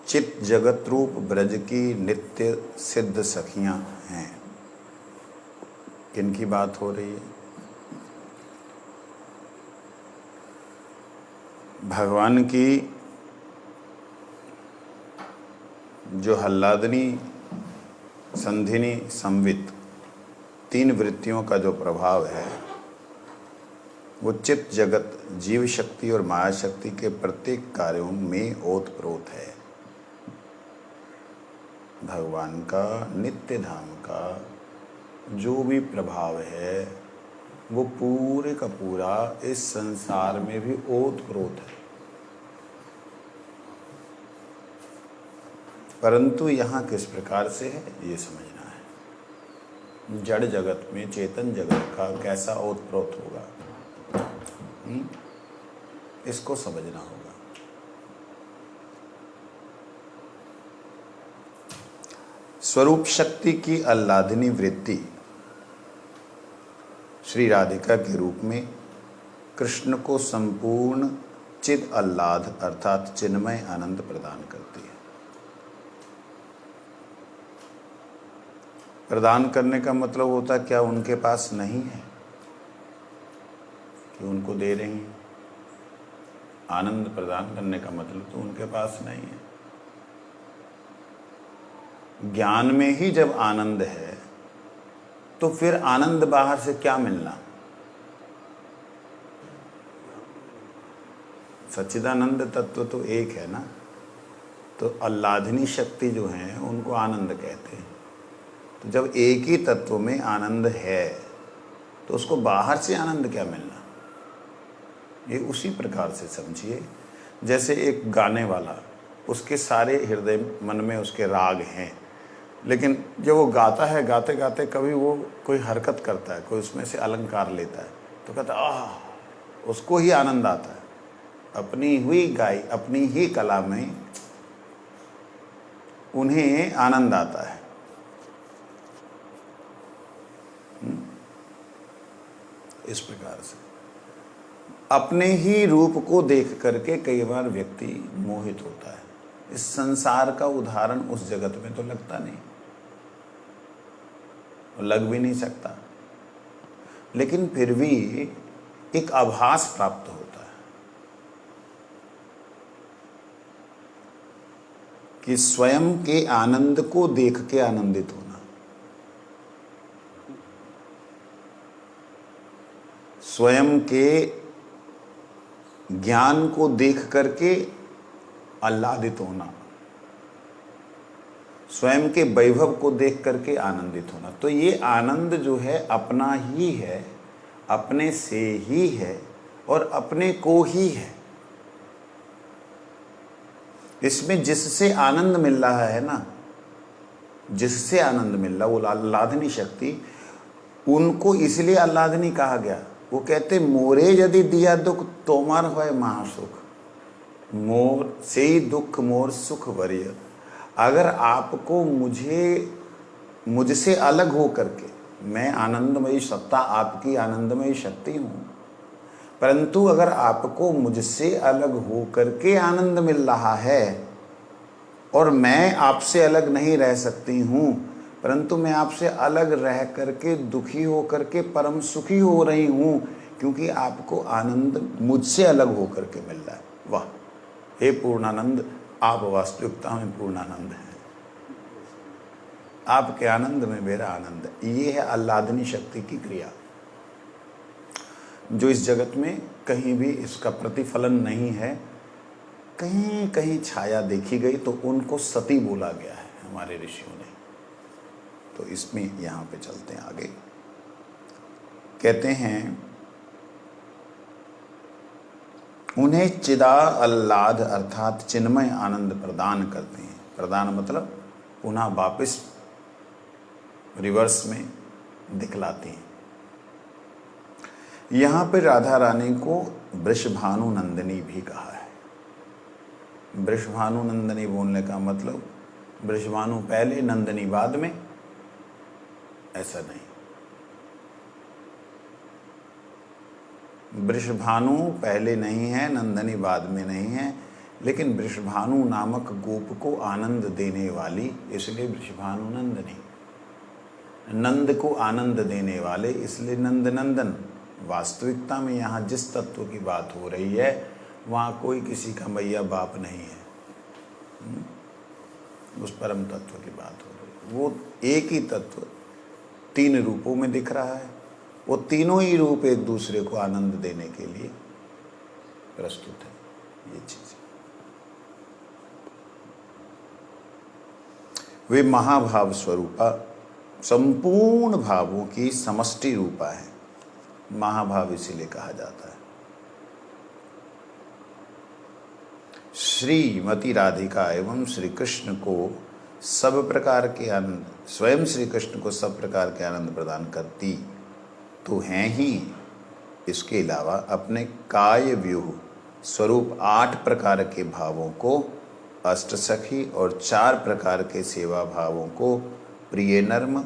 चित जगत रूप ब्रज की नित्य सिद्ध सखियां हैं। किनकी बात हो रही है? भगवान की जो हल्लादनी, संधिनी, संवित तीन वृत्तियों का जो प्रभाव है वो चित्त जगत, जीव शक्ति और माया शक्ति के प्रत्येक कार्यों में ओतप्रोत है। भगवान का नित्य धाम का जो भी प्रभाव है वो पूरे का पूरा इस संसार में भी ओतप्रोत है। परंतु यहाँ किस प्रकार से है ये समझना है। जड़ जगत में चेतन जगत का कैसा ओतप्रोत होगा, इसको समझना होगा। स्वरूप शक्ति की आह्लादनी वृत्ति श्री राधिका के रूप में कृष्ण को संपूर्ण चिद आह्लाद अर्थात चिन्मय आनंद प्रदान करती है। प्रदान करने का मतलब होता क्या उनके पास नहीं है कि उनको दे रही हैं। आनंद प्रदान करने का मतलब तो उनके पास नहीं है। ज्ञान में ही जब आनंद है तो फिर आनंद बाहर से क्या मिलना। सच्चिदानंद तत्व तो एक है ना। तो आह्लादनी शक्ति जो है उनको आनंद कहते हैं। तो जब एक ही तत्व में आनंद है तो उसको बाहर से आनंद क्या मिलना। ये उसी प्रकार से समझिए जैसे एक गाने वाला, उसके सारे हृदय मन में उसके राग हैं, लेकिन जब वो गाता है गाते गाते कभी वो कोई हरकत करता है, कोई उसमें से अलंकार लेता है तो कहता आह, उसको ही आनंद आता है। अपनी हुई गाई अपनी ही कला में उन्हें आनंद आता है। इस प्रकार से अपने ही रूप को देख करके कई बार व्यक्ति मोहित होता है। इस संसार का उदाहरण उस जगत में तो लगता नहीं, लग भी नहीं सकता, लेकिन फिर भी एक आभास प्राप्त होता है कि स्वयं के आनंद को देख के आनंदित होना, स्वयं के ज्ञान को देख करके आह्लादित होना, स्वयं के वैभव को देख करके आनंदित होना। तो ये आनंद जो है अपना ही है, अपने से ही है और अपने को ही है। इसमें जिससे आनंद मिल रहा है ना, जिससे आनंद मिल रहा वो आह्लादनी शक्ति, उनको इसलिए आह्लादनी कहा गया। वो कहते मोरे यदि दिया दुख तोमर होय महासुख, मोर से ही दुख मोर सुख वरिय। अगर आपको मुझसे अलग हो करके, मैं आनंदमयी सत्ता आपकी आनंदमयी शक्ति हूँ, परंतु अगर आपको मुझसे अलग हो करके आनंद मिल रहा है और मैं आपसे अलग नहीं रह सकती हूँ, परंतु मैं आपसे अलग रह करके दुखी हो करके परम सुखी हो रही हूँ, क्योंकि आपको आनंद मुझसे अलग हो करके मिल रहा है। वाह, हे पूर्णानंद, आप वास्तविकता में पूर्णानंद हैं। आपके आनंद में मेरा आनंद है। ये है आह्लादनी शक्ति की क्रिया, जो इस जगत में कहीं भी इसका प्रतिफलन नहीं है। कहीं कहीं छाया देखी गई तो उनको सती बोला गया है हमारे ऋषियों ने। तो इसमें यहाँ पे चलते हैं आगे। कहते हैं उन्हें चिदा आह्लाद अर्थात चिन्मय आनंद प्रदान करते हैं। प्रदान मतलब पुनः वापस रिवर्स में दिखलाती हैं। यहाँ पे राधा रानी को वृषभानु नंदिनी भी कहा है। वृषभानु नंदिनी बोलने का मतलब वृषभानु पहले नंदिनी बाद में, ऐसा नहीं। वृषभानु पहले नहीं है, नंदिनी बाद में नहीं है, लेकिन वृषभानु नामक गोप को आनंद देने वाली, इसलिए वृषभानु नंदनी, नंद को आनंद देने वाले इसलिए नंद नंदन। वास्तविकता में यहाँ जिस तत्व की बात हो रही है वहाँ कोई किसी का मैया बाप नहीं है, उस परम तत्व की बात हो रही है। वो एक ही तत्व तीन रूपों में दिख रहा है, वो तीनों ही रूप एक दूसरे को आनंद देने के लिए प्रस्तुत है। ये चीज वे महाभाव स्वरूपा संपूर्ण भावों की समष्टि रूपा है। महाभाव इसीलिए कहा जाता है। श्रीमती राधिका एवं श्री कृष्ण को सब प्रकार के आनंद, स्वयं श्री कृष्ण को सब प्रकार के आनंद प्रदान करती तो हैं ही। इसके अलावा अपने काय व्यूह स्वरूप 8 प्रकार के भावों को अष्ट सखी और 4 प्रकार के सेवा भावों को प्रिय नर्म,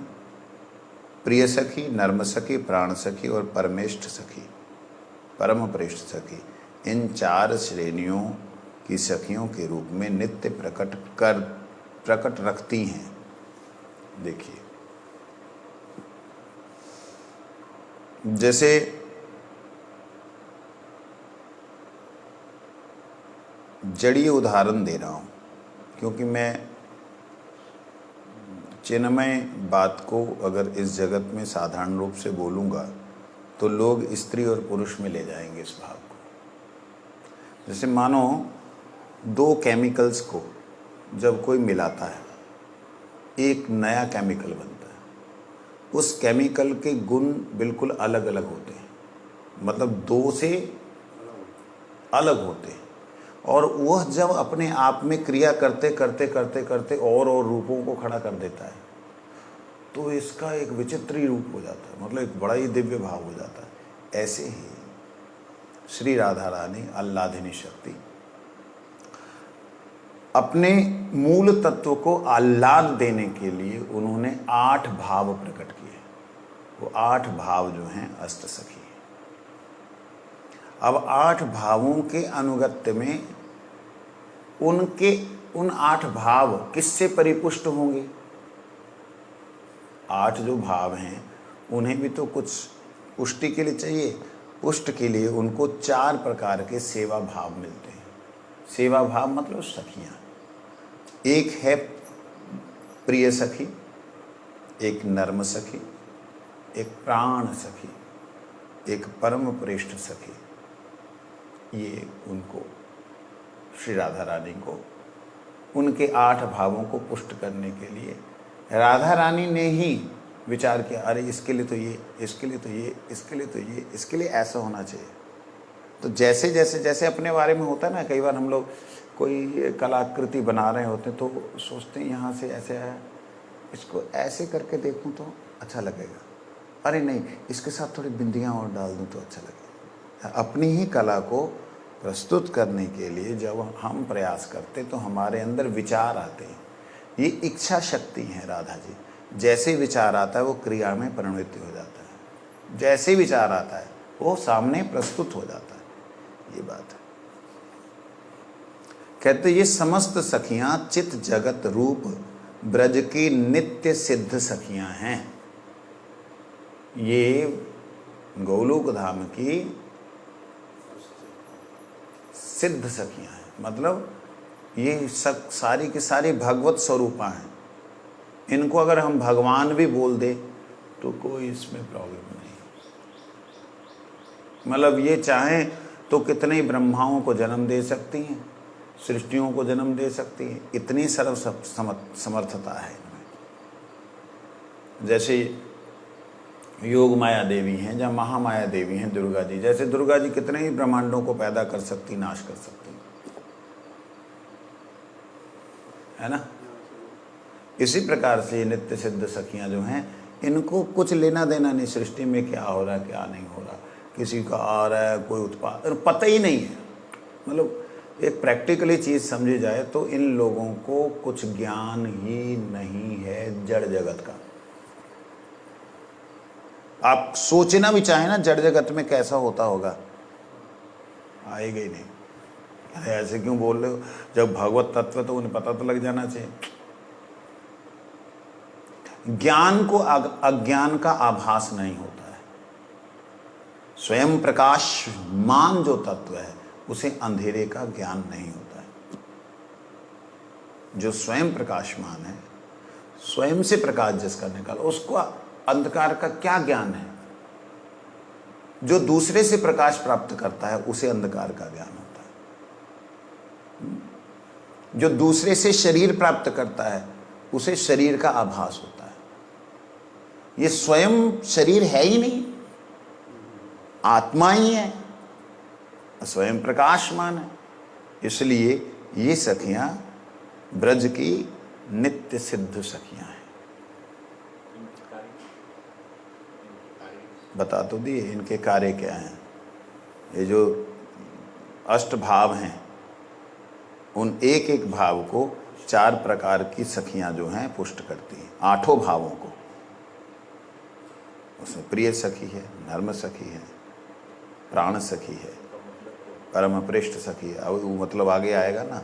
प्रिय सखी, नर्म सखी, प्राण सखी और परमेष्ठ सखी, परम प्रेष्ठ सखी, इन 4 श्रेणियों की सखियों के रूप में नित्य प्रकट रखती हैं। देखिए, जैसे जड़ीय उदाहरण दे रहा हूँ, क्योंकि मैं चिन्मय बात को अगर इस जगत में साधारण रूप से बोलूँगा तो लोग स्त्री और पुरुष में ले जाएंगे इस भाव को। जैसे मानो 2 केमिकल्स को जब कोई मिलाता है, एक नया केमिकल बनता है। उस केमिकल के गुण बिल्कुल अलग अलग होते हैं, मतलब 2 से अलग होते हैं, और वह जब अपने आप में क्रिया करते करते करते करते और रूपों को खड़ा कर देता है तो इसका एक विचित्र ही रूप हो जाता है, मतलब एक बड़ा ही दिव्य भाव हो जाता है। ऐसे ही श्री राधा रानी आह्लादिनी शक्ति अपने मूल तत्व को आह्लाद देने के लिए उन्होंने 8 भाव प्रकट किए। वो 8 भाव जो हैं अष्ट सखी। अब 8 भावों के अनुगत्य में उन 8 भाव किससे परिपुष्ट होंगे? 8 जो भाव हैं उन्हें भी तो कुछ पुष्टि के लिए चाहिए। पुष्ट के लिए उनको 4 प्रकार के सेवा भाव मिलते हैं। सेवा भाव मतलब सखियां। एक है प्रिय सखी, एक नर्म सखी, एक प्राण सखी, एक परम प्रेष्ठ सखी। ये उनको श्री राधा रानी को उनके 8 भावों को पुष्ट करने के लिए राधा रानी ने ही विचार किया, अरे इसके लिए तो ये, इसके लिए तो ये, इसके लिए तो ये, इसके लिए ऐसा होना चाहिए। तो जैसे जैसे जैसे अपने बारे में होता है ना, कई बार हम लोग कोई कलाकृति बना रहे होते हैं तो सोचते हैं यहाँ से ऐसे आया, इसको ऐसे करके देखूँ तो अच्छा लगेगा, अरे नहीं इसके साथ थोड़ी बिंदियाँ और डाल दूँ तो अच्छा लगेगा। अपनी ही कला को प्रस्तुत करने के लिए जब हम प्रयास करते तो हमारे अंदर विचार आते हैं। ये इच्छा शक्ति है राधा जी। जैसे विचार आता है वो क्रिया में परिणत हो जाता है, जैसे विचार आता है वो सामने प्रस्तुत हो जाता है। ये बात है। कहते ये समस्त सखियां चित जगत रूप ब्रज की नित्य सिद्ध सखियां हैं। ये गोलोक धाम की सिद्ध सखियां हैं, मतलब ये सब सारी की सारी भगवत स्वरूपा हैं। इनको अगर हम भगवान भी बोल दे तो कोई इसमें प्रॉब्लम नहीं। मतलब ये चाहें तो कितने ही ब्रह्माओं को जन्म दे सकती हैं, सृष्टियों को जन्म दे सकती हैं, इतनी सर्व समर्थता है इनमें। जैसे योग माया देवी हैं या महामाया देवी हैं दुर्गा जी, जैसे दुर्गा जी कितने ही ब्रह्मांडों को पैदा कर सकती, नाश कर सकती, है ना। इसी प्रकार से नित्य सिद्ध सखियां जो हैं इनको कुछ लेना देना नहीं सृष्टि में क्या हो रहा है क्या नहीं हो रहा, किसी का आ रहा है कोई उत्पाद पता ही नहीं है। मतलब एक प्रैक्टिकली चीज़ समझी जाए तो इन लोगों को कुछ ज्ञान ही नहीं है जड़ जगत का। आप सोचना भी चाहें ना जड़ जगत में कैसा होता होगा, आएगा ही नहीं। अरे ऐसे क्यों बोल रहे हो, जब भगवत तत्व तो उन्हें पता तो लग जाना चाहिए। ज्ञान को अज्ञान का आभास नहीं होता है। स्वयं प्रकाशमान जो तत्व है उसे अंधेरे का ज्ञान नहीं होता है। जो स्वयं प्रकाशमान है, स्वयं से प्रकाश जिसका निकाल, उसको अंधकार का क्या ज्ञान है। जो दूसरे से प्रकाश प्राप्त करता है उसे अंधकार का ज्ञान होता है। जो दूसरे से शरीर प्राप्त करता है उसे शरीर का आभास होता है। ये स्वयं शरीर है ही नहीं, आत्मा ही है, स्वयं प्रकाशमान है। इसलिए ये सखियां ब्रज की नित्य सिद्ध सखियां हैं। बता तो दिए इनके कार्य क्या हैं। ये जो अष्ट भाव हैं उन एक एक भाव को 4 प्रकार की सखियां जो हैं पुष्ट करती हैं। 8 भावों को, उसमें प्रिय सखी है, नर्म सखी है, प्राण सखी है, परम पृष्ठ सखी है। अब वो मतलब आगे आएगा ना,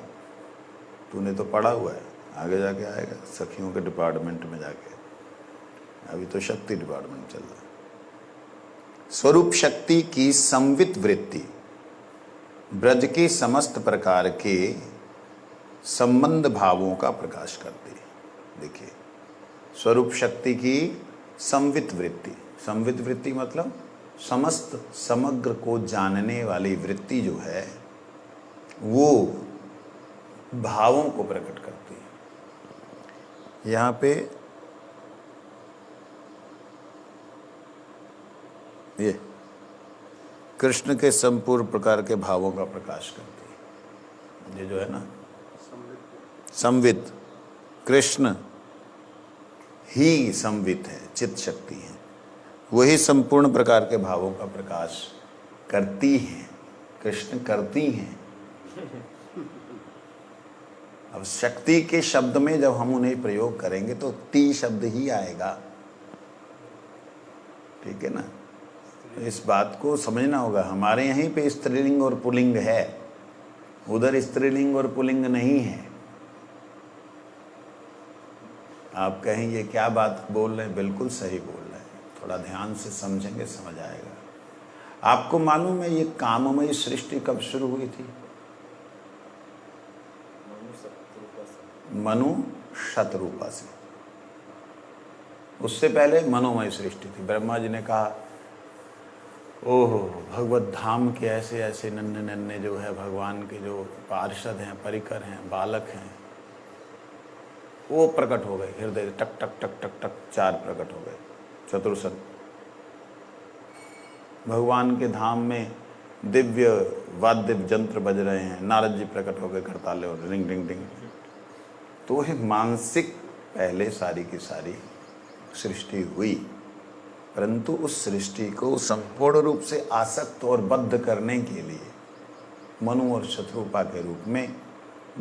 तूने तो पढ़ा हुआ है, आगे जाके आएगा सखियों के डिपार्टमेंट में जाके। अभी तो शक्ति डिपार्टमेंट चल रहा है। स्वरूप शक्ति की संवित वृत्ति ब्रज के समस्त प्रकार के संबंध भावों का प्रकाश करती है। देखिए, स्वरूप शक्ति की संवित वृत्ति, संवित वृत्ति मतलब समस्त समग्र को जानने वाली वृत्ति जो है वो भावों को प्रकट करती है। यहाँ पे ये कृष्ण के संपूर्ण प्रकार के भावों का प्रकाश करती है। ये जो है ना संवित, कृष्ण ही संवित है, चित्त शक्ति है, वही संपूर्ण प्रकार के भावों का प्रकाश करती हैं। कृष्ण करती हैं। अब शक्ति के शब्द में जब हम उन्हें प्रयोग करेंगे तो ती शब्द ही आएगा। ठीक है ना, इस बात को समझना होगा। हमारे यहीं पे स्त्रीलिंग और पुल्लिंग है, उधर स्त्रीलिंग और पुल्लिंग नहीं है। आप कहें ये क्या बात बोल रहे हैं, बिल्कुल सही बोल रहे हैं। थोड़ा ध्यान से समझेंगे समझ आएगा। आपको मालूम है ये काममयी सृष्टि कब शुरू हुई थी? मनु शतरूपा से। उससे पहले मनोमय सृष्टि थी। ब्रह्मा जी ने कहा ओहो भगवत धाम के ऐसे ऐसे नन्हे नन्हे जो है भगवान के जो पार्षद हैं, परिकर हैं, बालक हैं, वो प्रकट हो गए। हृदय टक टक टक टक टक 4 प्रकट हो गए, चतुर्सत। भगवान के धाम में दिव्य वाद्य यंत्र बज रहे हैं, नारद जी प्रकट हो गए, करताले हो रिंग रिंग रिंग। तो ये मानसिक पहले सारी की सारी सृष्टि हुई, परंतु उस सृष्टि को संपूर्ण रूप से आसक्त और बद्ध करने के लिए मनु और शत्रुपा के रूप में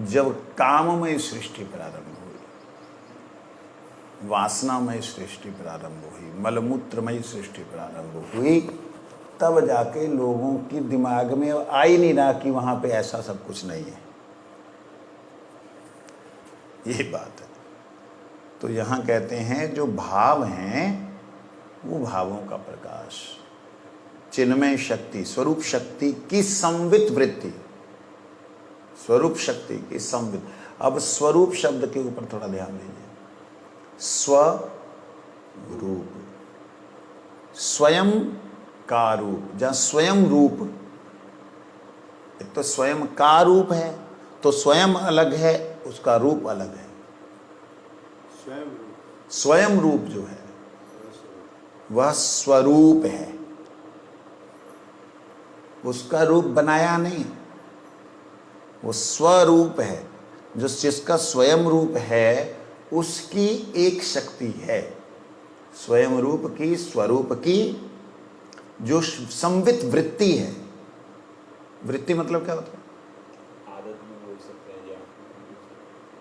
जब काममय सृष्टि प्रारंभ हुई, वासनामय सृष्टि प्रारंभ हुई, मलमूत्रमय सृष्टि प्रारंभ हुई, तब जाके लोगों की दिमाग में आ ही नहीं रहा कि वहाँ पे ऐसा सब कुछ नहीं है। ये बात है। तो यहाँ कहते हैं जो भाव हैं वो भावों का प्रकाश, चिन्मय शक्ति, स्वरूप शक्ति की संवित वृत्ति, स्वरूप शक्ति की संवित। अब स्वरूप शब्द के ऊपर थोड़ा ध्यान दीजिए। स्वरूप, स्वयं का रूप, जहाँ स्वयं रूप, एक तो स्वयं का रूप है तो स्वयं अलग है, उसका रूप अलग है। स्वयं रूप जो है वह स्वरूप है, उसका रूप बनाया नहीं, वो स्वरूप है। जो जिसका स्वयं रूप है उसकी एक शक्ति है। स्वयं रूप की, स्वरूप की जो संवित वृत्ति है। वृत्ति मतलब क्या होता है? आदत भी बोल सकते हैं या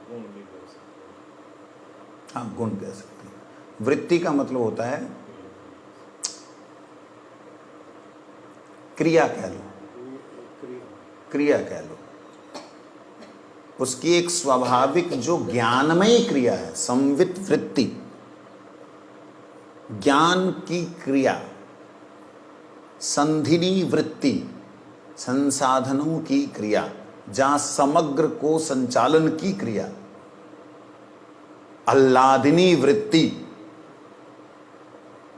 गुण भी बोल सकते हैं। हाँ, गुण कह सकते हैं। वृत्ति का मतलब होता है क्रिया, कह लो, क्रिया कह लो। उसकी एक स्वाभाविक जो ज्ञानमयी क्रिया है, संवित वृत्ति, ज्ञान की क्रिया, संधिनी वृत्ति, संसाधनों की क्रिया, जहां समग्र को संचालन की क्रिया, आह्लादिनी वृत्ति,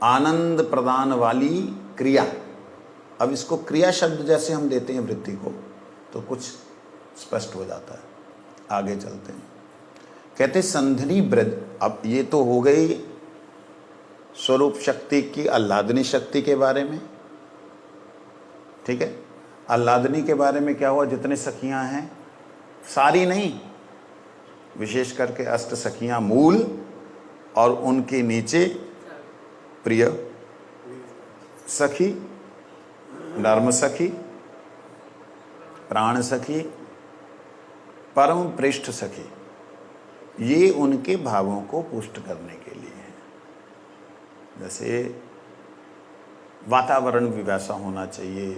आनंद प्रदान वाली क्रिया। अब इसको क्रिया शब्द जैसे हम देते हैं वृत्ति को, तो कुछ स्पष्ट हो जाता है। आगे चलते हैं। कहते संधिनी ब्रज। अब ये तो हो गई स्वरूप शक्ति की, आह्लादनी शक्ति के बारे में, ठीक है। आह्लादनी के बारे में क्या हुआ, जितने सखियां हैं, सारी नहीं, विशेष करके अष्ट सखियां मूल, और उनके नीचे प्रिय सखी, नर्म सखी, प्राण सखी, परम पृष्ठ सखी, ये उनके भावों को पुष्ट करने के लिए है। जैसे वातावरण भी वैसा होना चाहिए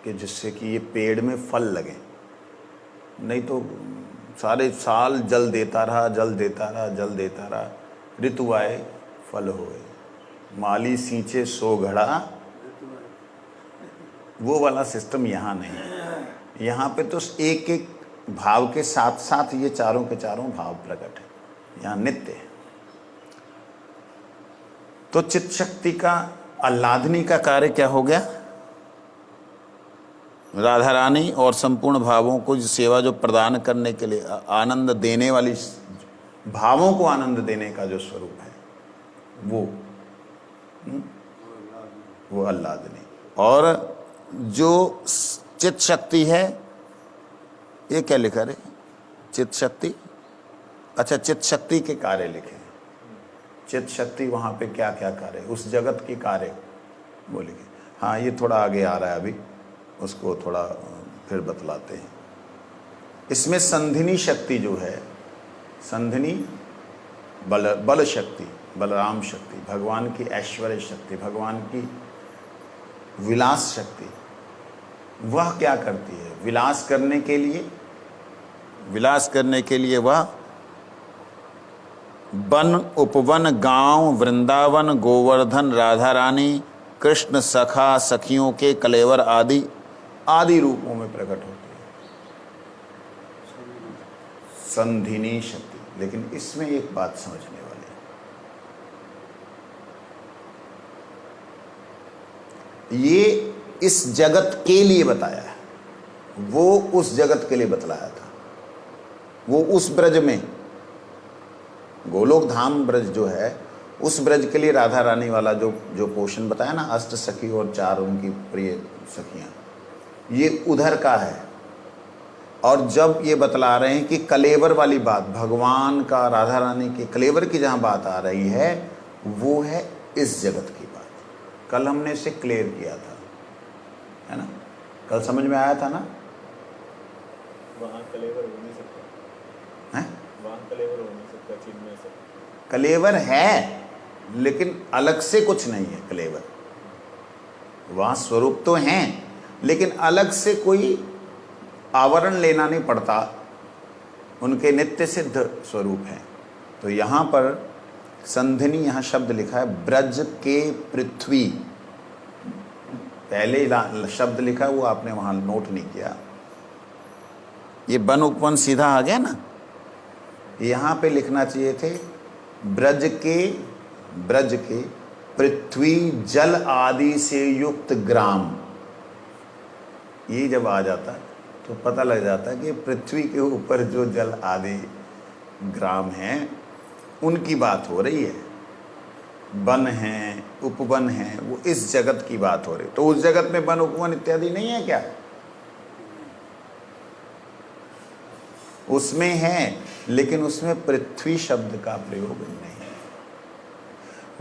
कि जिससे कि ये पेड़ में फल लगे, नहीं तो सारे साल जल देता रहा, जल देता रहा, जल देता रहा, ऋतु आए फल होए, माली सींचे सो घड़ा, वो वाला सिस्टम यहाँ नहीं है। यहाँ पे तो एक एक भाव के साथ साथ ये चारों के चारों भाव प्रकट है, यहाँ नित्य है। तो चित्त शक्ति का, आह्लादनी का कार्य क्या हो गया, राधा रानी और संपूर्ण भावों को सेवा जो प्रदान करने के लिए, आनंद देने वाली, भावों को आनंद देने का जो स्वरूप है वो आह्लादनी। और जो चित्त शक्ति है, ये क्या लिखा रे, चित्त शक्ति, अच्छा चित्त शक्ति के कार्य लिखे। चित्त शक्ति वहाँ पे क्या क्या कार्य, उस जगत के कार्य वो लिखे। हाँ, ये थोड़ा आगे आ रहा है, अभी उसको थोड़ा फिर बतलाते हैं। इसमें संधिनी शक्ति जो है, संधिनी बल शक्ति, बलराम शक्ति, भगवान की ऐश्वर्य शक्ति, भगवान की विलास शक्ति, वह क्या करती है, विलास करने के लिए वह वन, उपवन, गांव, वृंदावन, गोवर्धन, राधा रानी, कृष्ण सखा, सखियों के कलेवर आदि रूपों में प्रकट होती है, संधिनी शक्ति। लेकिन इसमें एक बात समझने वाली है, ये इस जगत के लिए बताया है, वो उस जगत के लिए बतलाया था। वो उस ब्रज में, गोलोक धाम ब्रज जो है, उस ब्रज के लिए राधा रानी वाला जो पोषण बताया ना, अष्ट सखी और चार उनकी प्रिय सखियां, ये उधर का है। और जब ये बतला रहे हैं कि कलेवर वाली बात, भगवान का, राधा रानी के कलेवर की जहां बात आ रही है, वो है इस जगत की बात। कल हमने इसे क्लियर किया था, है ना, कल समझ में आया था ना। वहाँ कलेवर हो नहीं सकता है, वहाँ कलेवर हो नहीं सकता, चिन्मय से कलेवर है, लेकिन अलग से कुछ नहीं है कलेवर। वहाँ स्वरूप तो हैं, लेकिन अलग से कोई आवरण लेना नहीं पड़ता, उनके नित्य सिद्ध स्वरूप हैं। तो यहाँ पर संधिनी, यहाँ शब्द लिखा है ब्रज के पृथ्वी, पहले शब्द लिखा है वो आपने वहाँ नोट नहीं किया। ये वन उपवन सीधा आ गया ना, यहाँ पे लिखना चाहिए थे ब्रज के पृथ्वी जल आदि से युक्त ग्राम। ये जब आ जाता है तो पता लग जाता है कि पृथ्वी के ऊपर जो जल आदि ग्राम हैं, उनकी बात हो रही है। वन हैं, उपवन हैं, वो इस जगत की बात हो रही। तो उस जगत में वन उपवन इत्यादि नहीं है क्या? उसमें है, लेकिन उसमें पृथ्वी शब्द का प्रयोग नहीं है।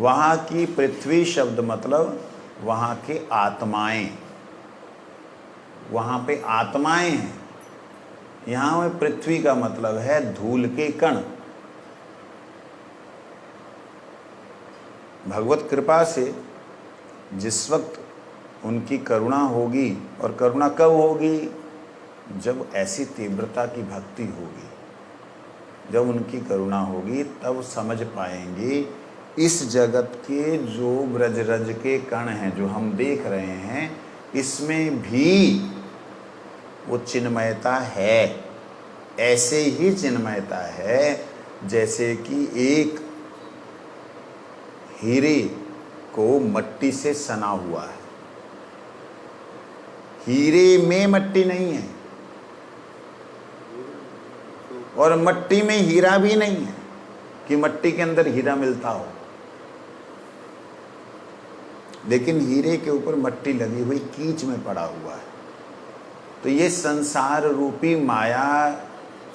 वहाँ की पृथ्वी शब्द मतलब वहाँ के आत्माएं, वहाँ पे आत्माएं हैं। यहाँ में पृथ्वी का मतलब है धूल के कण। भगवत कृपा से जिस वक्त उनकी करुणा होगी, और करुणा कब होगी? जब ऐसी तीव्रता की भक्ति होगी, जब उनकी करुणा होगी, तब समझ पाएंगे इस जगत के जो ब्रज रज के कण हैं जो हम देख रहे हैं, इसमें भी वो चिन्मयता है। ऐसे ही चिन्मयता है जैसे कि एक हीरे को मट्टी से सना हुआ है। हीरे में मट्टी नहीं है और मट्टी में हीरा भी नहीं है कि मट्टी के अंदर हीरा मिलता हो, लेकिन हीरे के ऊपर मट्टी लगी हुई कीच में पड़ा हुआ है। तो ये संसार रूपी माया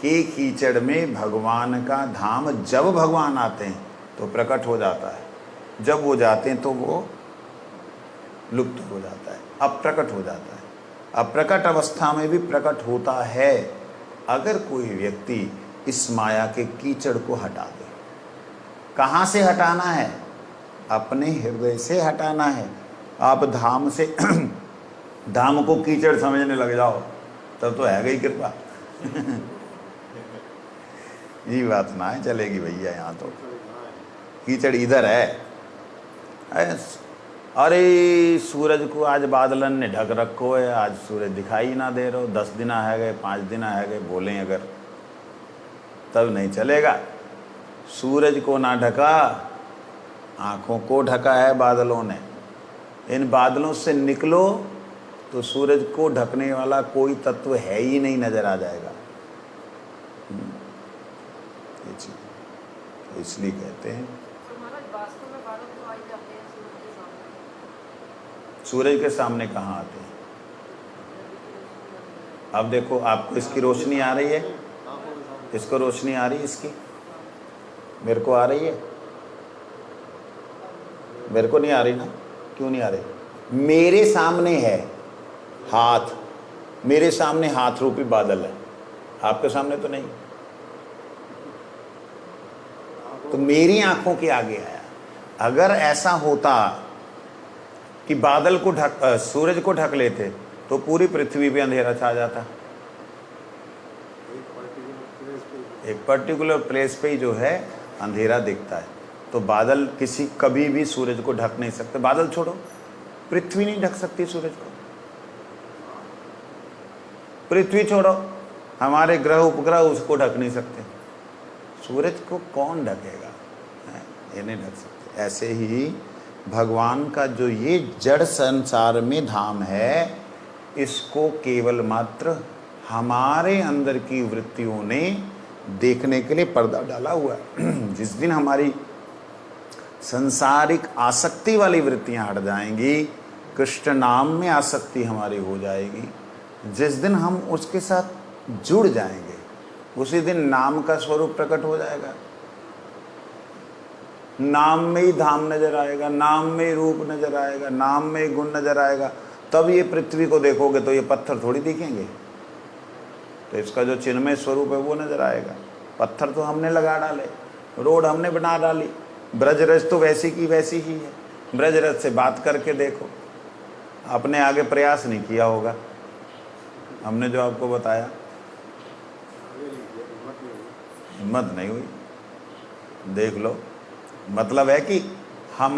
के कीचड़ में भगवान का धाम, जब भगवान आते हैं तो प्रकट हो जाता है, जब वो जाते हैं तो वो लुप्त हो जाता है, अप्रकट हो जाता है। अप्रकट अवस्था में भी प्रकट होता है अगर कोई व्यक्ति इस माया के कीचड़ को हटा दे। कहाँ से हटाना है? अपने हृदय से हटाना है। आप धाम से धाम को कीचड़ समझने लग जाओ तब तो है गई कृपा। ये बात ना है चलेगी भैया, यहाँ तो कीचड़ इधर है। अरे सूरज को आज बादलन ने ढक रखो है, आज सूरज दिखाई ना दे रहो, 10 दिन है गए, 5 दिन है गए, बोलें अगर तब नहीं चलेगा। सूरज को ना ढका, आँखों को ढका है बादलों ने। इन बादलों से निकलो तो सूरज को ढकने वाला कोई तत्व है ही नहीं, नजर आ जाएगा। ये चीज तो इसलिए कहते हैं सूरज के सामने कहाँ आते हैं। अब देखो, आपको इसकी रोशनी आ रही है, इसको रोशनी आ रही है इसकी, मेरे को आ रही है, मेरे को नहीं आ रही ना। क्यों नहीं आ रही? मेरे सामने है हाथ, मेरे सामने हाथ रूपी बादल है, आपके सामने तो नहीं। तो मेरी आंखों के आगे आया। अगर ऐसा होता कि बादल को ढक सूरज को ढक लेते तो पूरी पृथ्वी पे अंधेरा छा जाता। एक पर्टिकुलर प्लेस पे ही जो है अंधेरा दिखता है। तो बादल किसी कभी भी सूरज को ढक नहीं सकते। बादल छोड़ो, पृथ्वी नहीं ढक सकती सूरज को। पृथ्वी छोड़ो, हमारे ग्रह उपग्रह उसको ढक नहीं सकते। सूरज को कौन ढकेगा? ये नहीं ढक सकते। ऐसे ही भगवान का जो ये जड़ संसार में धाम है, इसको केवल मात्र हमारे अंदर की वृत्तियों ने देखने के लिए पर्दा डाला हुआ है। जिस दिन हमारी सांसारिक आसक्ति वाली वृत्तियां हट जाएंगी, कृष्ण नाम में आसक्ति हमारी हो जाएगी, जिस दिन हम उसके साथ जुड़ जाएंगे, उसी दिन नाम का स्वरूप प्रकट हो जाएगा। नाम में ही धाम नजर आएगा, नाम में ही रूप नजर आएगा, नाम में ही गुण नजर आएगा। तब ये पृथ्वी को देखोगे तो ये पत्थर थोड़ी दिखेंगे, तो इसका जो चिन्मय स्वरूप है वो नजर आएगा। पत्थर तो हमने लगा डाले, रोड हमने बना डाली, ब्रजरज तो वैसी की वैसी ही है। ब्रजरज से बात करके देखो, आपने आगे प्रयास नहीं किया होगा, हमने जो आपको बताया हिम्मत नहीं हुई। देख लो, मतलब है कि हम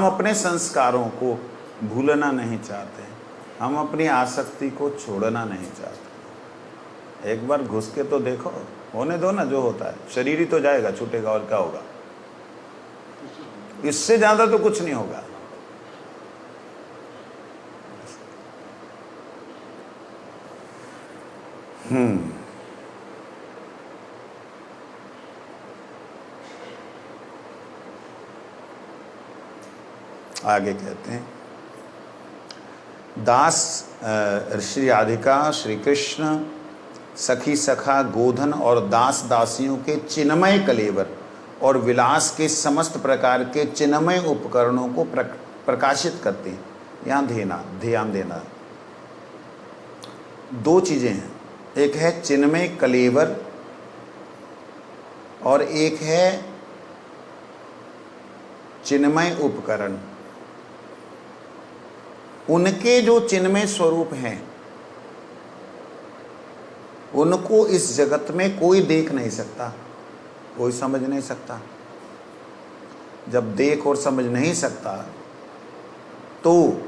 अपने संस्कारों को भूलना नहीं चाहते, हम अपनी आसक्ति को छोड़ना नहीं चाहते। एक बार घुस के तो देखो, होने दो ना, जो होता है शरीर ही तो जाएगा, छूटेगा और क्या होगा। इससे ज्यादा तो कुछ नहीं होगा। आगे कहते हैं, दास श्री राधिका, श्री कृष्ण, सखी सखा, गोधन और दास दासियों के चिन्मय कलेवर और विलास के समस्त प्रकार के चिन्मय उपकरणों को प्रकाशित करते हैं। यहाँ ध्यान देना, दो चीज़ें हैं, एक है चिन्मय कलेवर और एक है चिन्मय उपकरण। उनके जो चिन्मय स्वरूप हैं उनको इस जगत में कोई देख नहीं सकता, कोई समझ नहीं सकता। जब देख और समझ नहीं सकता तो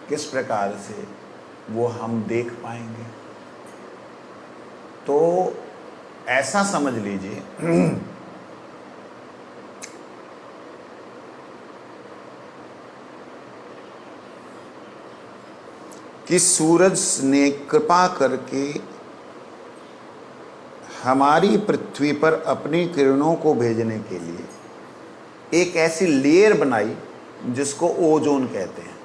किस प्रकार से वो हम देख पाएंगे? तो ऐसा समझ लीजिए कि सूरज ने कृपा करके हमारी पृथ्वी पर अपनी किरणों को भेजने के लिए एक ऐसी लेयर बनाई जिसको ओजोन कहते हैं।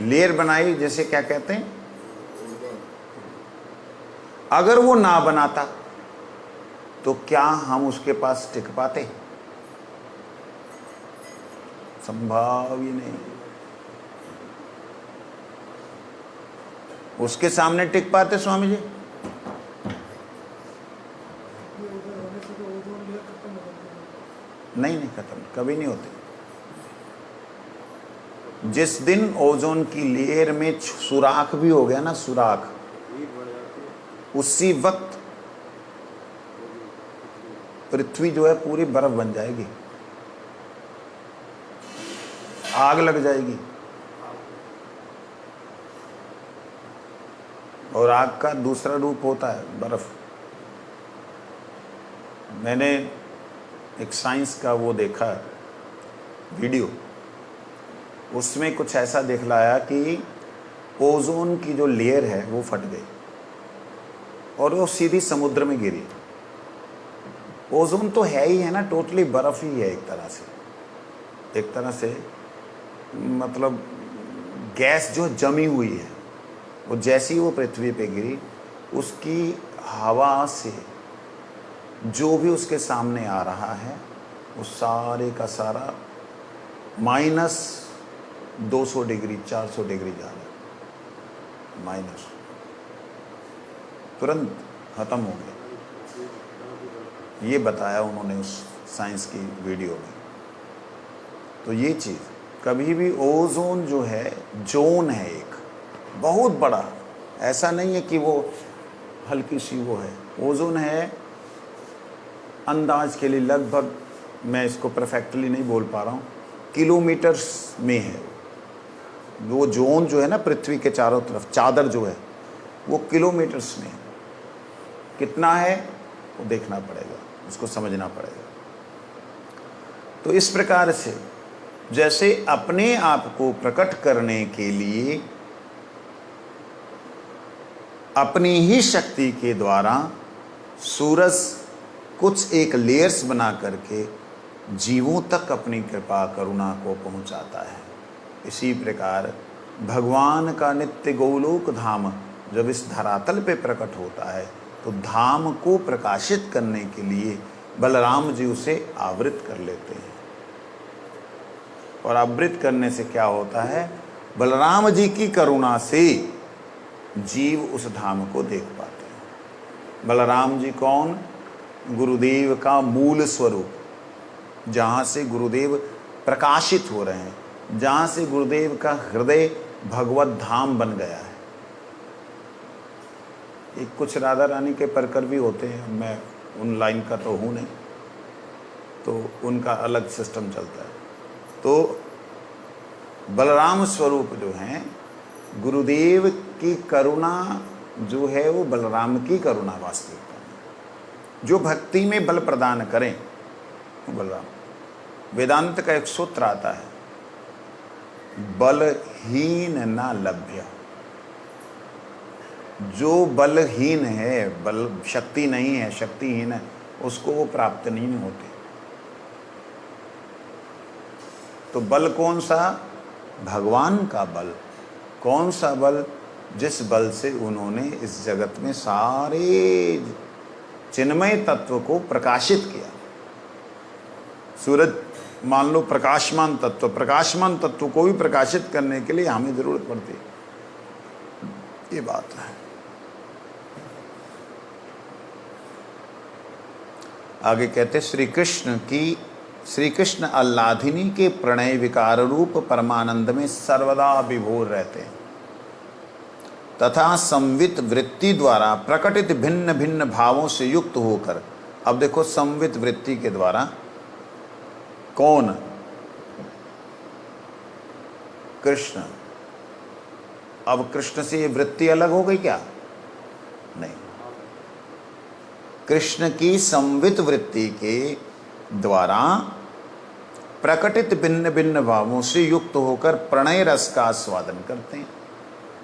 लेयर बनाई जैसे क्या कहते हैं? अगर वो ना बनाता तो क्या हम उसके पास टिक पाते? संभव ही नहीं। उसके सामने टिक पाते स्वामी जी? नहीं, खत्म कभी नहीं होते। जिस दिन ओजोन की लेयर में सुराख भी हो गया ना, सुराख, उसी वक्त पृथ्वी जो है पूरी बर्फ बन जाएगी, आग लग जाएगी। और आग का दूसरा रूप होता है बर्फ। मैंने एक साइंस का वो देखा वीडियो, उसमें कुछ ऐसा दिखलाया कि ओजोन की जो लेयर है वो फट गई और वो सीधी समुद्र में गिरी। ओजोन तो है ही है ना, टोटली बर्फ ही है एक तरह से मतलब गैस जो जमी हुई है, वो जैसी वो पृथ्वी पे गिरी, उसकी हवा से जो भी उसके सामने आ रहा है वो सारे का सारा -200 डिग्री 400 डिग्री जा रहा है, माइनस, तुरंत ख़त्म हो गया। ये बताया उन्होंने उस साइंस की वीडियो में। तो ये चीज़ कभी भी, ओजोन जो है जोन है एक बहुत बड़ा, ऐसा नहीं है कि वो हल्की सी वो है। ओजोन है अंदाज के लिए लगभग, मैं इसको परफेक्टली नहीं बोल पा रहा हूँ, किलोमीटर्स में है वो जोन जो है ना, पृथ्वी के चारों तरफ चादर जो है वो किलोमीटर्स में है। कितना है वो देखना पड़ेगा, उसको समझना पड़ेगा। तो इस प्रकार से जैसे अपने आप को प्रकट करने के लिए अपनी ही शक्ति के द्वारा सूरज कुछ एक लेयर्स बना करके जीवों तक अपनी कृपा करुणा को पहुंचाता है, इसी प्रकार भगवान का नित्य गोलोक धाम जब इस धरातल पे प्रकट होता है तो धाम को प्रकाशित करने के लिए बलराम जी उसे आवृत कर लेते हैं। और आवृत करने से क्या होता है? बलराम जी की करुणा से जीव उस धाम को देख पाते हैं। बलराम जी कौन? गुरुदेव का मूल स्वरूप, जहाँ से गुरुदेव प्रकाशित हो रहे हैं, जहाँ से गुरुदेव का हृदय भगवत धाम बन गया है। एक कुछ राधा रानी के परकर भी होते हैं, मैं उन लाइन का तो हूँ नहीं, तो उनका अलग सिस्टम चलता है। तो बलराम स्वरूप जो हैं, गुरुदेव की करुणा जो है वो बलराम की करुणा वास्तविकता में, जो भक्ति में बल प्रदान करें वो बलराम। वेदांत का एक सूत्र आता है, बलहीन ना लभ्य। जो बलहीन है, बल शक्ति नहीं है, शक्तिहीन है, उसको वो प्राप्त नहीं होते। तो बल कौन सा? भगवान का बल। कौन सा बल? जिस बल से उन्होंने इस जगत में सारे चिन्मय तत्व को प्रकाशित किया। सूरज मान लो प्रकाशमान तत्व, प्रकाशमान तत्व को भी प्रकाशित करने के लिए हमें जरूरत पड़ती है। ये बात है। आगे कहते श्री कृष्ण की श्री कृष्ण आह्लादिनी के प्रणय विकार रूप परमानंद में सर्वदा विभोर रहते हैं तथा संवित वृत्ति द्वारा प्रकटित भिन्न भिन्न भावों से युक्त होकर, अब देखो संवित वृत्ति के द्वारा कौन? कृष्ण। अब कृष्ण से ये वृत्ति अलग हो गई क्या? नहीं। कृष्ण की संवित वृत्ति के द्वारा प्रकटित भिन्न भिन्न भावों से युक्त होकर प्रणय रस का आस्वादन करते हैं।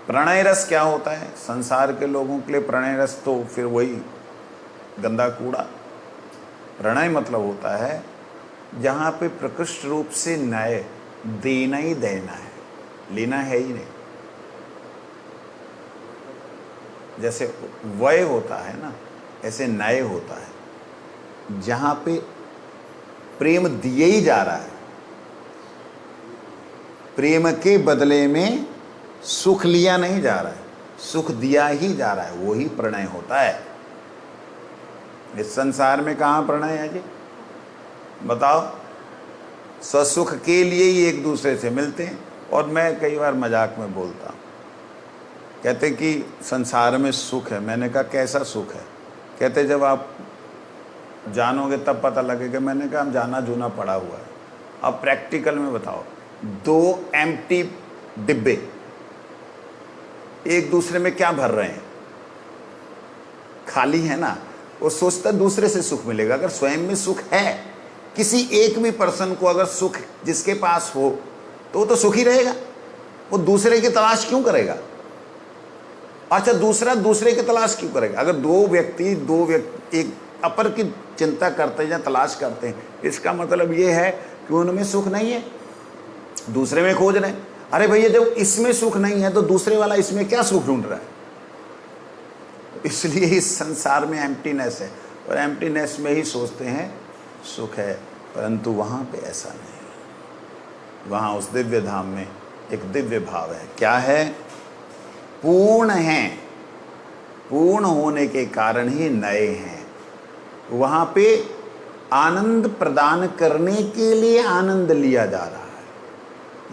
प्रणय रस क्या होता है? संसार के लोगों के लिए प्रणय रस तो फिर वही गंदा कूड़ा। प्रणय मतलब होता है जहाँ पे प्रकृष्ट रूप से न्याय देना ही देना है, लेना है ही नहीं। जैसे वय होता है ना, ऐसे न्याय होता है जहाँ पे प्रेम दिए ही जा रहा है, प्रेम के बदले में सुख लिया नहीं जा रहा है, सुख दिया ही जा रहा है, वही प्रणय होता है। इस संसार में कहाँ प्रणय है जी? बताओ। स्वसुख के लिए ही एक दूसरे से मिलते हैं। और मैं कई बार मजाक में बोलता हूँ, कहते कि संसार में सुख है। मैंने कहा कैसा सुख है? कहते जब आप जानोगे तब पता लगेगा। मैंने कहा हम जाना जूना पड़ा हुआ है। अब प्रैक्टिकल में बताओ, 2 एम्प्टी डिब्बे एक दूसरे में क्या भर रहे हैं? खाली है ना। वो सोचता दूसरे से सुख मिलेगा। अगर स्वयं में सुख है, किसी एक भी पर्सन को अगर सुख जिसके पास हो तो वो तो सुखी रहेगा। वो दूसरे की तलाश क्यों करेगा? अच्छा, दूसरा दूसरे की तलाश क्यों करेगा? अगर दो व्यक्ति एक अपर की चिंता करते हैं या तलाश करते हैं, इसका मतलब ये है कि उनमें सुख नहीं है, दूसरे में खोज रहे हैं। अरे भैया, जब इसमें सुख नहीं है तो दूसरे वाला इसमें क्या सुख ढूंढ रहा है? इसलिए इस संसार में एम्प्टीनेस है, और एम्प्टीनेस में ही सोचते हैं सुख है। परंतु वहाँ पे ऐसा नहीं है। वहाँ उस दिव्य धाम में एक दिव्य भाव है। क्या है? पूर्ण हैं। पूर्ण होने के कारण ही नए हैं। वहाँ पे आनंद प्रदान करने के लिए आनंद लिया जा रहा है।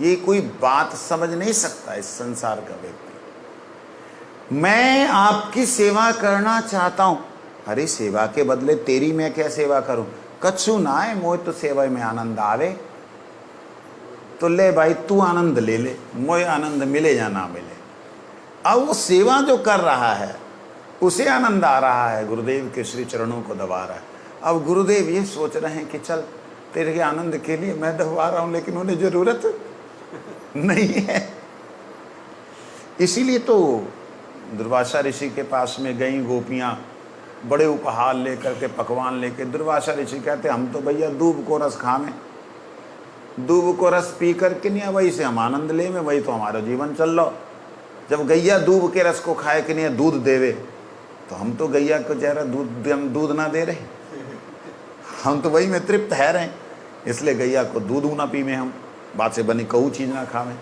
ये कोई बात समझ नहीं सकता इस संसार का व्यक्ति। मैं आपकी सेवा करना चाहता हूँ। अरे सेवा के बदले तेरी मैं क्या सेवा करूँ? कछु ना है मोह तो सेवा में आनंद आवे। तो ले भाई, तू आनंद ले ले, मोह आनंद मिले या ना मिले। अब वो सेवा जो कर रहा है उसे आनंद आ रहा है, गुरुदेव के श्री चरणों को दबा रहा है। अब गुरुदेव ये सोच रहे हैं कि चल तेरे के आनंद के लिए मैं दबा रहा हूँ, लेकिन उन्हें जरूरत नहीं है। इसीलिए तो दुर्वासा ऋषि के पास में गई गोपियाँ बड़े उपहार लेकर के, पकवान लेके। दुर्वासा ऋषि कहते हम तो भैया दूब को रस खावें, दूब को रस पी करके नहीं, वही से हम आनंद ले में, वही तो हमारा जीवन चल रहा। जब गैया दूब के रस को खाए कि नहीं दूध देवे, तो हम तो गैया को जरा दूध ना दे रहे, हम तो वही में तृप्त है रहे। इसलिए गैया को दूध ना पी में, हम बात से बनी कहू चीज़ ना खावें।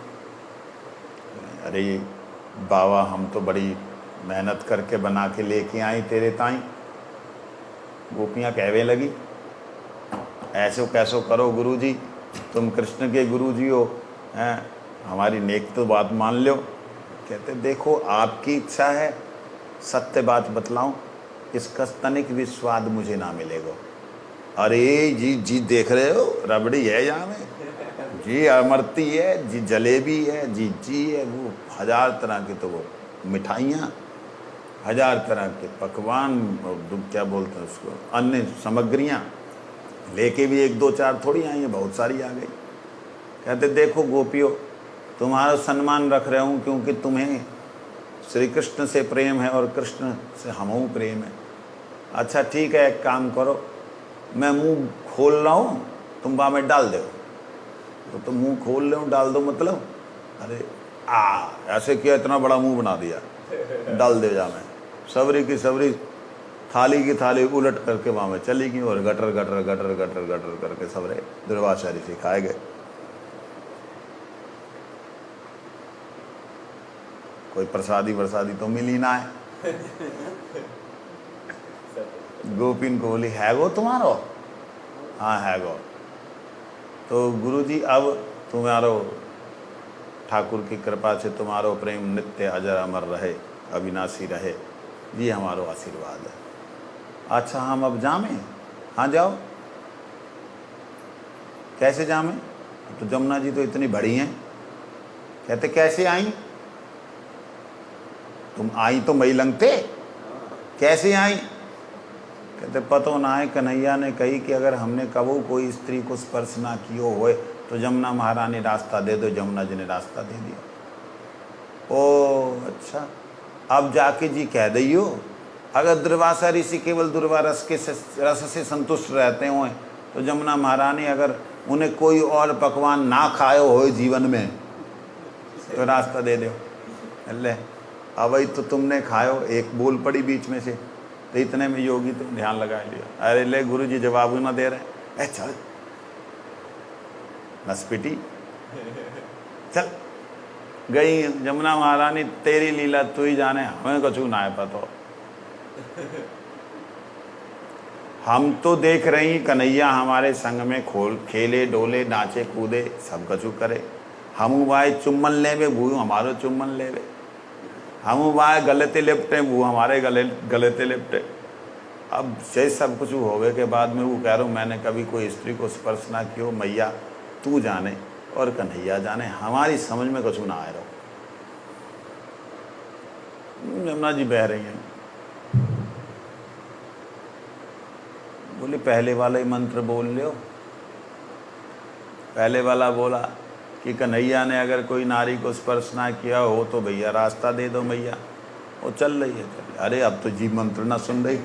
अरे बाबा, हम तो बड़ी मेहनत करके बना के लेके आई तेरे ताई। गोपियाँ कहवे लगी, ऐसो कैसो करो गुरुजी, तुम कृष्ण के गुरुजी हो, हैं, हमारी नेक तो बात मान लो। कहते देखो आपकी इच्छा है, सत्य बात बतलाऊं, इसका तनिक भी स्वाद मुझे ना मिलेगा। अरे जी जी देख रहे हो, रबड़ी है यहाँ में जी, अमरती है जी, जलेबी है जी, जी है, वो 1000 तरह की तो वो मिठाइयाँ, 1000 तरह के पकवान, और क्या बोलते हैं उसको, अन्य सामग्रियाँ लेके भी 1 2 4 थोड़ी आई हैं, बहुत सारी आ गई। कहते देखो गोपियों, तुम्हारा सम्मान रख रहा हूँ क्योंकि तुम्हें श्री कृष्ण से प्रेम है और कृष्ण से हमहू प्रेम है। अच्छा ठीक है, एक काम करो, मैं मुंह खोल रहा हूँ, तुम वहाँ में डाल दो। तो तुम मुंह खोल रहे हो, डाल दो मतलब, अरे ऐसे किया, इतना बड़ा मुंह बना दिया, डाल दे जा। मैं सबरी की सबरी, थाली की थाली उलट करके वहाँ में चली गई, और gutter gutter gutter gutter gutter करके सबरे दुर्वासा ऋषि खाए गए। कोई प्रसादी वरसादी तो मिली ना है। गोपिन को बोली है गो तुम्हारो? हाँ है गो। तो गुरुजी अब तुम्हारो ठाकुर की कृपा से तुम्हारो प्रेम नित्य अजर अमर रहे, अविनाशी रहे, ये हमारो आशीर्वाद है। अच्छा हम अब जामें? हाँ जाओ। कैसे जामें? तो जमुना जी तो इतनी बड़ी हैं। कहते कैसे आई? तुम आई तो मई लंगते, कैसे आई? कहते पतो ना है, कन्हैया ने कही कि अगर हमने कबू कोई स्त्री को स्पर्श ना कियो होए तो जमुना महारानी रास्ता दे दो। जमुना जी ने रास्ता दे दिया। ओ अच्छा, अब जाके जी कह दियो अगर दुर्वासा ऋषि केवल दुर्वा रस से संतुष्ट रहते हो तो जमुना महारानी अगर उन्हें कोई और पकवान ना खायो हो जीवन में तो रास्ता दे दो। ले अब वही तो तुमने खायो, एक बोल पड़ी बीच में से, तो इतने में योगी तो ध्यान लगा लिया। अरे ले गुरु जी जवाब ना दे रहे, चल बस पिटी, चल गई जमुना महारानी। तेरी लीला तू ही जाने, हमें कुछ ना है पता। हम तो देख रही कन्हैया हमारे संग में खेले डोले नाचे कूदे सब कछु करे। हम वाए चुम्बन लेवे भू हमारो चुम्बन लेवे, हम वाए गले ते लिपटे भू हमारे गले ते लिपटे। अब से सब कुछ होवे के बाद में वो कह रहा हूँ मैंने कभी कोई स्त्री को स्पर्श ना कियो, मैया तू जाने और कन्हैया जाने, हमारी समझ में कुछ ना आ रहा। जमुना जी बह रही हैं। बोली पहले वाला ही मंत्र बोल लो। पहले वाला बोला कि कन्हैया ने अगर कोई नारी को स्पर्श ना किया हो तो भैया रास्ता दे दो मैया। वो चल रही है, चल। अरे अब तो जी मंत्र ना सुन रही,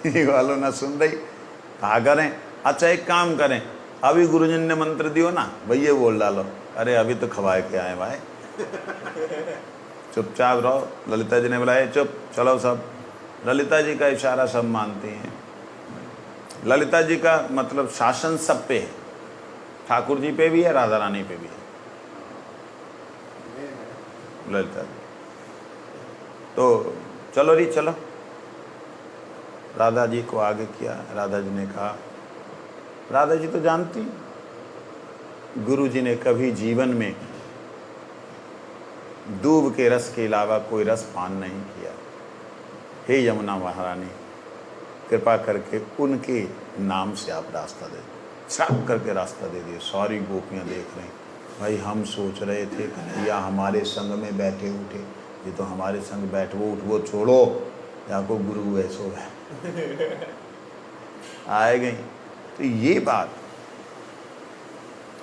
ये वालों ना सुन रही, कहा करें? अच्छा एक काम करें, अभी गुरुजन ने मंत्र दियो ना भैया बोल डालो। अरे अभी तो खवाए के आए भाई, चुपचाप रहो। ललिता जी ने बुलाया, चुप चलो सब। ललिता जी का इशारा सब मानती हैं। ललिता जी का मतलब शासन सब पे है, ठाकुर जी पे भी है, राधा रानी पे भी है। ललिता जी तो चलो री चलो। राधा जी को आगे किया। राधा जी ने कहा, राधा जी तो जानती गुरु जी ने कभी जीवन में दूब के रस के अलावा कोई रस पान नहीं किया। हे यमुना महारानी कृपा करके उनके नाम से आप रास्ता दे, श्राप करके रास्ता दे दिए। सारी गोपियाँ देख रही, भाई हम सोच रहे थे कन्हैया हमारे संग में बैठे उठे, ये तो हमारे संग बैठो उठ वो छोड़ो, या को गुरु ऐसो है आए गई। तो ये बात,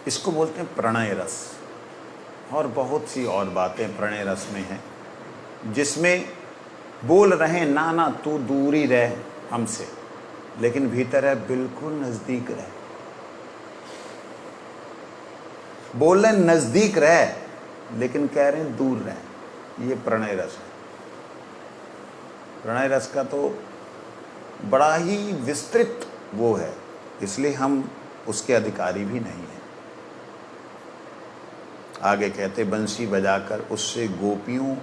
इसको बोलते हैं प्रणय रस। और बहुत सी और बातें प्रणय रस में हैं जिसमें बोल रहे ना ना तू दूरी रह हमसे, लेकिन भीतर है बिल्कुल नजदीक रह। बोल रहे नजदीक रह लेकिन कह रहे हैं दूर रह। ये प्रणय रस है। प्रणय रस का तो बड़ा ही विस्तृत वो है, इसलिए हम उसके अधिकारी भी नहीं हैं। आगे कहते बंसी बजाकर उससे गोपियों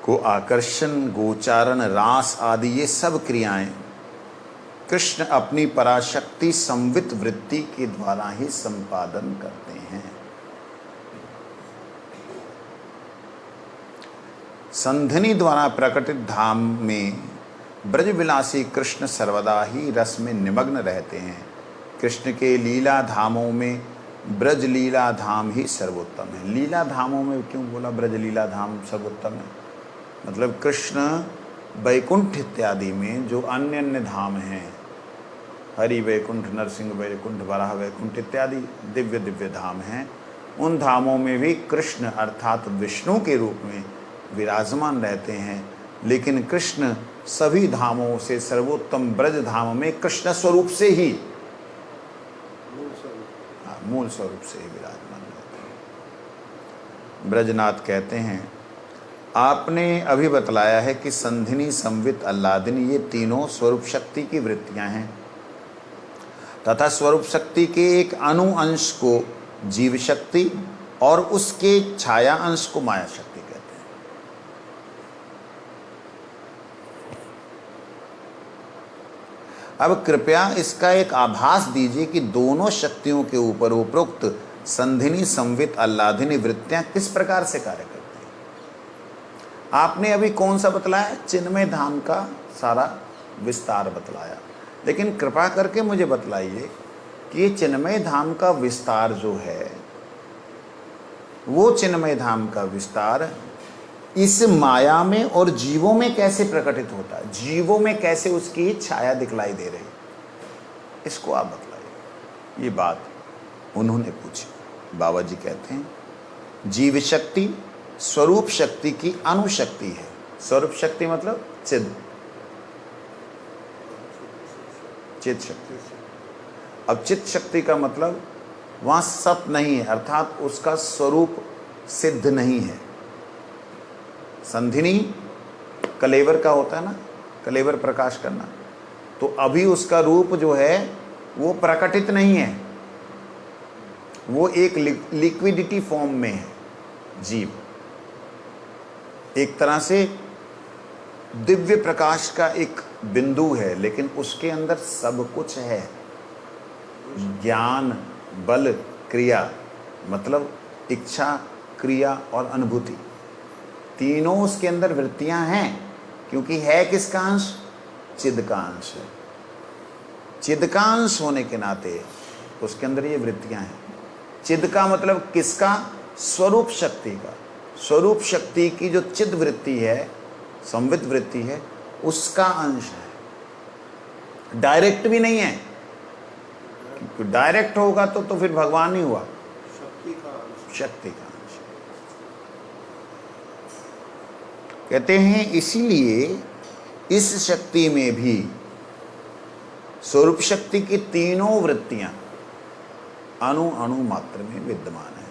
को आकर्षण, गोचारण, रास आदि ये सब क्रियाएं कृष्ण अपनी पराशक्ति संवित वृत्ति के द्वारा ही संपादन करते हैं। संधिनी द्वारा प्रकटित धाम में ब्रजविलासी कृष्ण सर्वदा ही रस में निमग्न रहते हैं। कृष्ण के लीला धामों में ब्रज लीला धाम ही सर्वोत्तम है। लीला धामों में क्यों बोला ब्रज लीला धाम सर्वोत्तम है? मतलब कृष्ण वैकुंठ इत्यादि में जो अन्य अन्य धाम हैं, हरि वैकुंठ, नरसिंह वैकुंठ, वराह वैकुंठ इत्यादि दिव्य दिव्य धाम हैं, उन धामों में भी कृष्ण अर्थात विष्णु के रूप में विराजमान रहते हैं। लेकिन कृष्ण सभी धामों से सर्वोत्तम ब्रज धाम में कृष्ण स्वरूप से ही, मूल स्वरूप से ही विराजमान रहते हैं। ब्रजनाथ कहते हैं आपने अभी बतलाया है कि संधिनी, संवित, आह्लादिनी ये तीनों स्वरूप शक्ति की वृत्तियां हैं तथा स्वरूप शक्ति के एक अणु अंश को जीव शक्ति और उसके छाया अंश को माया शक्ति कहते हैं। अब कृपया इसका एक आभास दीजिए कि दोनों शक्तियों के ऊपर उपरोक्त संधिनी, संवित, आह्लादिनी वृत्तियां किस प्रकार से कार्य करती हैं। आपने अभी कौन सा बतलाया? चिन्मय धाम का सारा विस्तार बतलाया, लेकिन कृपा करके मुझे बतलाइए कि ये चिन्मय धाम का विस्तार जो है, वो चिन्मय धाम का विस्तार इस माया में और जीवों में कैसे प्रकटित होता है, जीवों में कैसे उसकी छाया दिखलाई दे रही, इसको आप बतलाइए। ये बात उन्होंने पूछी। बाबा जी कहते हैं जीव शक्ति स्वरूप शक्ति की अनुशक्ति है। स्वरूप शक्ति मतलब चिद शक्ति। अब चित्त शक्ति का मतलब वहां सत नहीं है, अर्थात उसका स्वरूप सिद्ध नहीं है। संधिनी कलेवर का होता है ना, कलेवर प्रकाश करना, तो अभी उसका रूप जो है वो प्रकटित नहीं है, वो एक लिक्विडिटी फॉर्म में है। जीव एक तरह से दिव्य प्रकाश का एक बिंदु है, लेकिन उसके अंदर सब कुछ है। ज्ञान, बल, क्रिया, मतलब इच्छा, क्रिया और अनुभूति, तीनों उसके अंदर वृत्तियां हैं, क्योंकि है किसका अंश? चिद का अंश है। चिद का अंश होने के नाते उसके अंदर ये वृत्तियां हैं। चिद का मतलब किसका? स्वरूप शक्ति का। स्वरूप शक्ति की जो चिद वृत्ति है, संवित वृत्ति है, उसका अंश है। डायरेक्ट भी नहीं है, क्योंकि डायरेक्ट होगा तो फिर भगवान ही हुआ। शक्ति का अंश। कहते हैं इसीलिए इस शक्ति में भी स्वरूप शक्ति की तीनों वृत्तियां अणु अणु मात्र में विद्यमान है।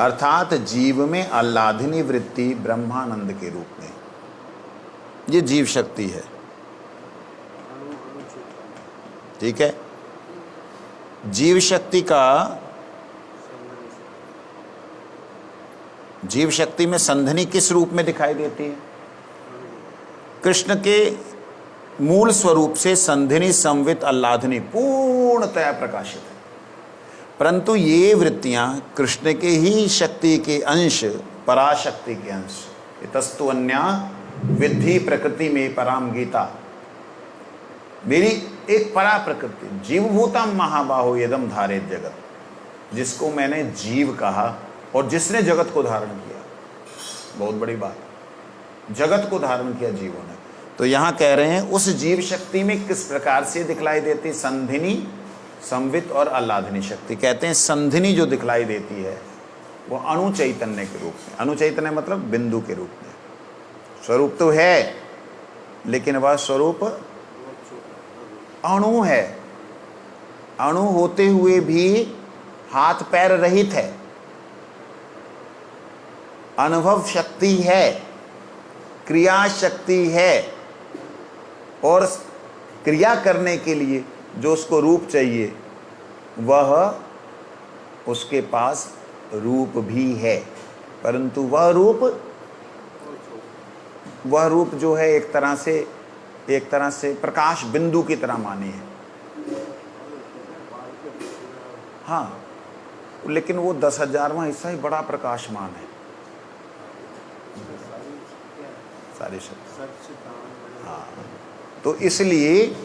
अर्थात जीव में आह्लादिनी वृत्ति ब्रह्मानंद के रूप में, ये जीव शक्ति है। ठीक है। जीव शक्ति का, जीव शक्ति में संधिनी किस रूप में दिखाई देती है? कृष्ण के मूल स्वरूप से संधिनी, संवित, आह्लादिनी पूर्णतया प्रकाशित है, परंतु ये वृत्तियां कृष्ण के ही शक्ति के अंश, पराशक्ति के अंश। इतस्तु अन्या विद्धि प्रकृति में पराम गीता, मेरी एक परा प्रकृति, जीवभूतम महाबाहो यदम धारे जगत, जिसको मैंने जीव कहा और जिसने जगत को धारण किया। बहुत बड़ी बात, जगत को धारण किया जीवों ने। तो यहाँ कह रहे हैं उस जीव शक्ति में किस प्रकार से दिखलाई देती? संधिनी, संवित और आह्लादिनी शक्ति। कहते हैं संधिनी जो दिखलाई देती है वो अणु चैतन्य के रूप में। अणु चैतन्य मतलब बिंदु के रूप में। स्वरूप तो है, लेकिन वह स्वरूप अणु है। अणु होते हुए भी हाथ पैर रहित है, अनुभव शक्ति है, क्रिया शक्ति है, और क्रिया करने के लिए जो उसको रूप चाहिए वह उसके पास रूप भी है, परंतु वह रूप जो है एक तरह से प्रकाश बिंदु की तरह मानी है। हाँ, लेकिन वो 10,000वां हिस्सा ही बड़ा प्रकाशमान है। सारी शक्ति। हाँ, तो इसलिए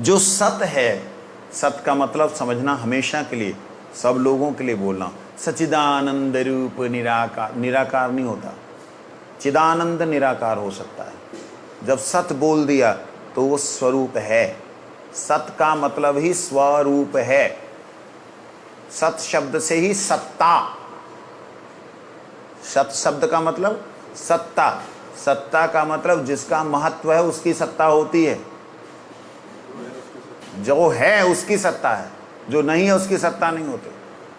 जो सत है, सत का मतलब समझना हमेशा के लिए, सब लोगों के लिए बोलना, सच्चिदानंद रूप निराकार। निराकार नहीं होता, चिदानंद निराकार हो सकता है। जब सत बोल दिया तो वो स्वरूप है। सत का मतलब ही स्वरूप है। सत शब्द से ही सत्ता, सत शब्द का मतलब सत्ता, सत्ता का मतलब जिसका महत्व है उसकी सत्ता होती है। जो है उसकी सत्ता है, जो नहीं है उसकी सत्ता नहीं होती।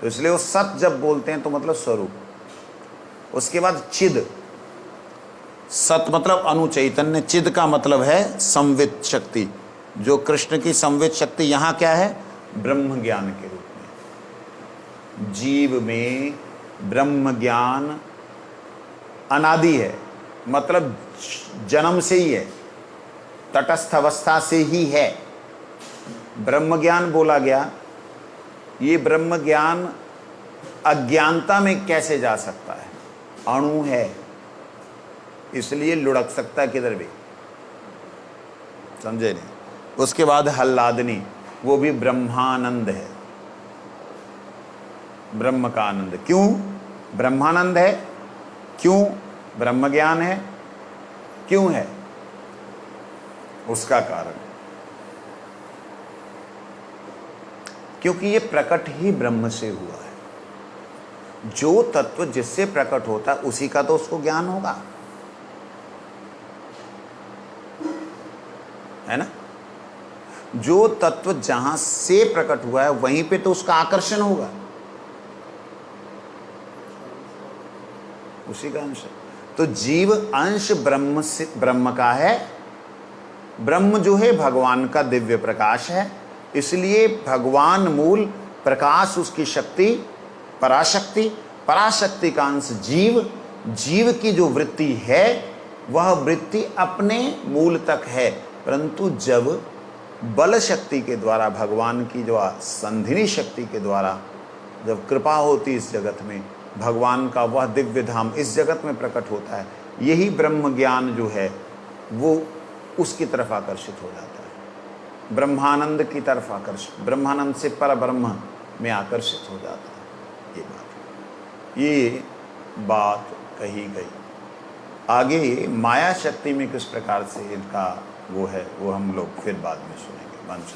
तो इसलिए वो सत जब बोलते हैं तो मतलब स्वरूप। उसके बाद चिद, सत मतलब अणु चैतन्य, चिद का मतलब है संवित शक्ति। जो कृष्ण की संवित शक्ति यहाँ क्या है? ब्रह्म ज्ञान के रूप में। जीव में ब्रह्म ज्ञान अनादि है, मतलब जन्म से ही है। तटस्थ अवस्था से ही है। ब्रह्म ज्ञान बोला गया, ये ब्रह्म ज्ञान अज्ञानता में कैसे जा सकता है? अणु है, इसलिए लुढ़क सकता है किधर भी, समझे नहीं। उसके बाद हल्लादनी, वो भी ब्रह्मानंद है, ब्रह्म का आनंद। क्यों ब्रह्मानंद है? क्यों ब्रह्म ज्ञान है? क्यों है? उसका कारण, क्योंकि ये प्रकट ही ब्रह्म से हुआ है। जो तत्व जिससे प्रकट होता है उसी का तो उसको ज्ञान होगा, है ना। जो तत्व जहां से प्रकट हुआ है वहीं पे तो उसका आकर्षण होगा, उसी का अंश है। तो जीव अंश ब्रह्म से, ब्रह्म का है। ब्रह्म जो है भगवान का दिव्य प्रकाश है, इसलिए भगवान मूल प्रकाश, उसकी शक्ति पराशक्ति, पराशक्ति का अंश जीव। जीव की जो वृत्ति है वह वृत्ति अपने मूल तक है, परंतु जब बल शक्ति के द्वारा, भगवान की जो संधिनी शक्ति के द्वारा जब कृपा होती इस जगत में, भगवान का वह दिव्य धाम इस जगत में प्रकट होता है, यही ब्रह्म ज्ञान जो है वो उसकी तरफ आकर्षित हो जाता है, ब्रह्मानंद की तरफ आकर्षित, ब्रह्मानंद से पर ब्रह्म में आकर्षित हो जाता है। ये बात कही गई। आगे माया शक्ति में किस प्रकार से इनका वो है, वो हम लोग फिर बाद में सुनेंगे। वंश